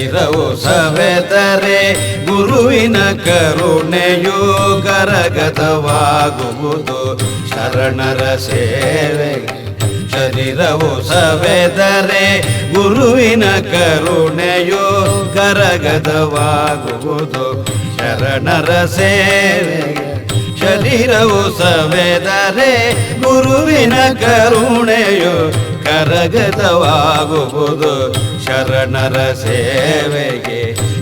ಶರೀರವು ಸವೆದರೆ ಗುರುವಿನ ಕರುಣೆಯು ಕರಗತವಾಗುವುದು ಶರಣರ ಸೇವೆಗೆ. ಶರೀರವು ಸವೆದರೆ ಗುರುವಿನ ಕರುಣೆಯು ಕರಗತವಾಗುವುದು ಶರಣರ ಸೇವೆಗೆ. ಶರೀರವು ಸವೆದರೆ ಗುರುವಿನ ಕರುಣೆಯು ಕರಗತವಾಗುವುದು ಶರಣರ ಸೇವೆಗೆ.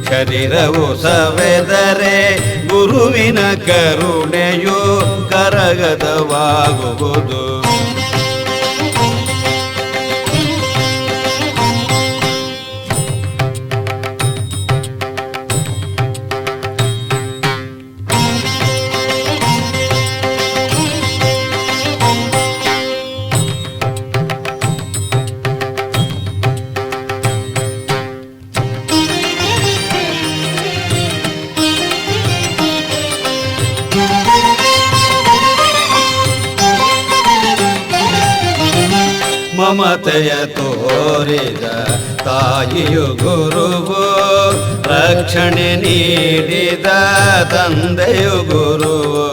ಶರೀರವು ಸವೆದರೆ ಗುರುವಿನ ಕರುಣೆಯು ಕರಗತವಾಗುವುದು. ಮಮತೆಯ ತೋರಿದ ತಾಯಿಯು ಗುರುವು, ರಕ್ಷಣೆ ನೀಡಿದ ತಂದೆಯು ಗುರುವು.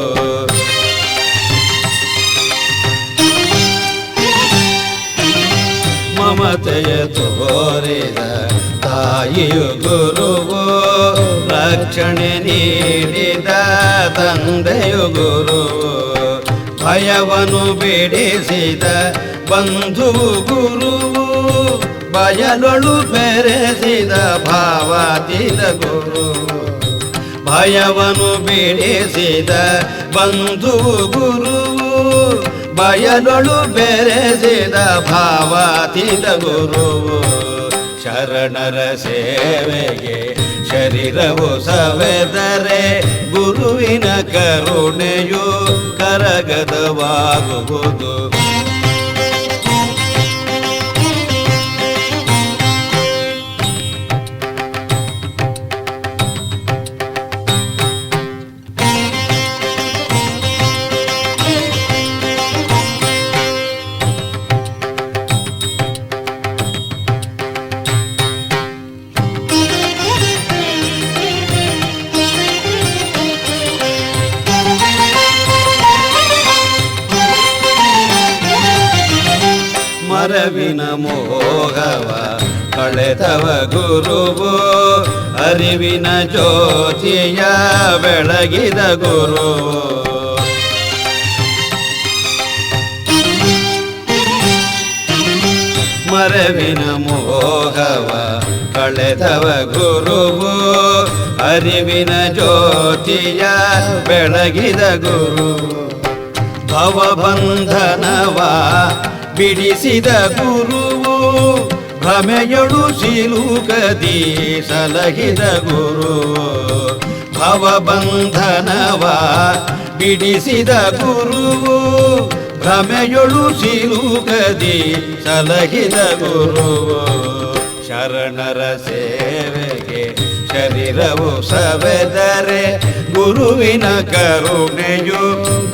ಮಮತೆಯ ತೋರಿದ ತಾಯಿಯು ಗುರುವು, ರಕ್ಷಣೆ ನೀಡಿದ ತಂದೆಯು ಗುರುವು. ಭಯವನ್ನು ಬಿಡಿಸಿದ ಬಂಧು ಗುರುವು, ಬಯಲೊಳು ಬೆರೆಸಿದ ಭಾವಾತೀತ ಗುರುವು. ಭಯವನ್ನು ಬಿಡಿಸಿದ ಬಂಧು ಗುರುವು, ಬಯಲೊಳು ಬೆರೆಸಿದ ಭಾವಾತೀತ ಗುರುವು. ಶರಣರ ಸೇವೆಗೆ ಶರೀರವು ಸವೆದರೆ ಗುರುವಿನ ಕರುಣೆಯು ಕರಗತವಾಗುವುದು. ಮರವಿನ ಮೋಹವ ಕಳೆದವ ಗುರುವು, ಅರಿವಿನ ಜ್ಯೋತಿಯ ಬೆಳಗಿದ ಗುರುವು. ಮರವಿನ ಮೋಹವ ಕಳೆದವ ಗುರುವು, ಅರಿವಿನ ಜ್ಯೋತಿಯ ಬೆಳಗಿದ ಗುರುವು. ಭವಬಂಧನವ ಬಿಡಿಸಿದ ಗುರುವು, ಭ್ರಮೆಯೊಳು ಸಿಲುಕದಿ ಸಲಹಿದ ಗುರುವು. ಭವಬಂಧನವ ಬಿಡಿಸಿದ ಗುರುವು, ಭ್ರಮೆಯೊಳು ಸಿಲುಕದಿ ಸಲಹಿದ ಗುರುವು. ಶರಣರ ಸೇವೆಗೆ ಶರೀರವು ಸವೆದರೆ ಗುರುವಿನ ಕರುಣೆಯು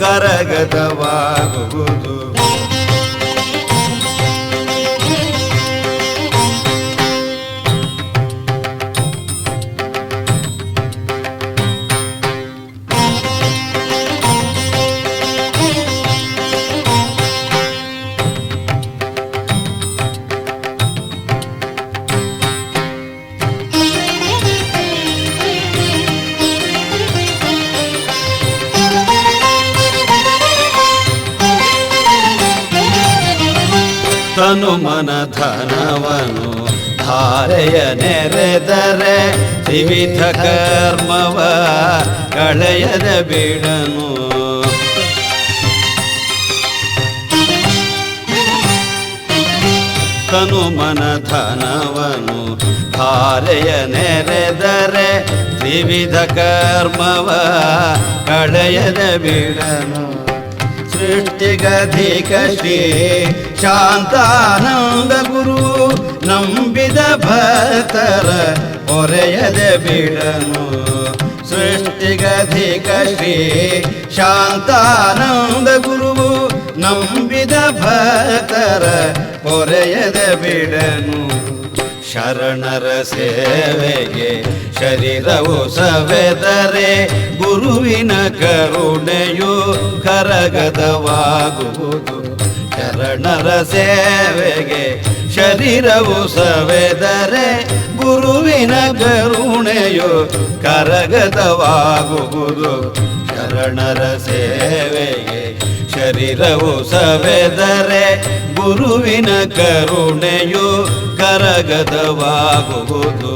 ಕರಗತವಾಗುವುದು. ತನು ಮನ ಧನವನು ಧಾರೆಯ ನೆರೆದರೆ ತ್ರಿವಿಧ ಕರ್ಮವ ಕಳೆಯದ ಬಿಡನು. ತನು ಮನ ಧನವನು ಧಾರೆಯ ನೆರೆದರೆ ತ್ರಿವಿಧ ಕರ್ಮವ ಕಳೆಯದ ಬಿಡನು. ಸೃಷ್ಟಿಗಧಿಕ ಶ್ರೀ ಶಾಂತಾನಂದ ಗುರು ನಂಬಿದ ಭಕ್ತರ ಹೊರೆಯದ ಬಿಡನು. ಸೃಷ್ಟಿಗಧಿಕ ಶ್ರೀ ಶಾಂತಾನಂದ ಗುರು ನಂಬಿದ ಭಕ್ತರ ಹೊರೆಯದ ಬಿಡನು. ಶರಣರ ಸೇವೆಗೆ ಶರೀರವು ಸವೆದರೆ ಗುರುವಿನ ಕರುಣೆಯು ಕರಗತವಾಗುವುದು. ಶರಣರ ಸೇವೆಗೆ ಶರೀರವು ಸವೆದರೆ ಗುರುವಿನ ಕರುಣೆಯು ಕರಗತವಾಗುವುದು. ಶರಣರ ಸೇವೆಗೆ ಶರೀರವು ಸವೆದರೆ ಗುರುವಿನ ಕರುಣೆಯು ಕರಗತವಾಗುವುದು.